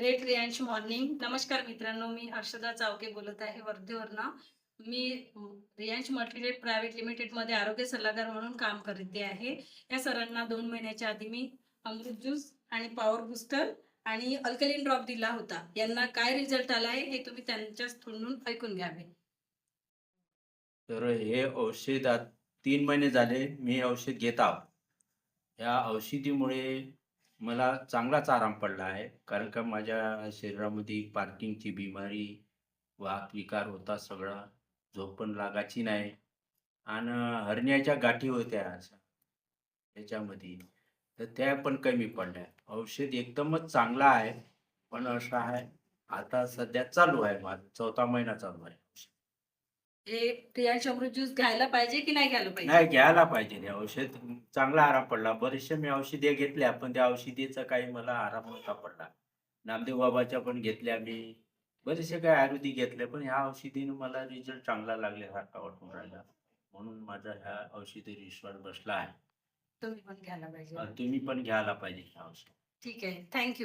Great Riyansh morning. नमस्कार मित्रांनो, मी हर्षदा चावके बोलत आहे वर्धेवरनं. मी रियांश मल्टीट्रेड प्रायव्हेट लिमिटेडमध्ये आरोग्य सल्लागार म्हणून काम करते आहे. या सरांना 2 महिन्याच्या आधी मी अमृत ज्यूस आणि पॉवर बूस्टर आणि अल्कलीन ड्रॉप दिला होता. यांना काय रिझल्ट आला आहे हे तुम्ही त्यांच्याच तोंडून ऐकून घ्यावे. तर हे औषध 3 महिने झाले मी हे औषध घेत आहोत. या औषधीमुळे मला चांगलाच आराम पडला आहे. कारण का माझ्या शरीरामध्ये पार्किंगची बिमारी, वातविकार होता सगळा, झोप पण लागायची नाही आणि हर्नियाच्या गाठी होत्या अशा त्याच्यामध्ये. तर त्या पण कमी पडल्या. औषध एकदमच चांगलं आहे. पण असं आहे, आता सध्या चालू आहे माझं 4था महिना चालू आहे. हे रियांश अमृत ज्यूस घ्यायला पाहिजे की नाही घ्यायला पाहिजे? नाही घ्यायला पाहिजे ते औषध. चांगला आराम पडला. बरेचसे मी औषधे घेतल्या, पण त्या औषधीचा काही मला आराम नव्हता पडला. नामदेव बाबाच्या पण घेतल्या मी. बरेचसे काही आयुर्वेदिक घेतले, पण ह्या औषधीने मला रिझल्ट चांगला लागल्यासारखा वाटून राहिला. म्हणून माझा ह्या औषधीवर विश्वास बसला आहे. तुम्ही पण घ्यायला पाहिजे. तुम्ही पण घ्यायला पाहिजे हे औषध. ठीक आहे. थँक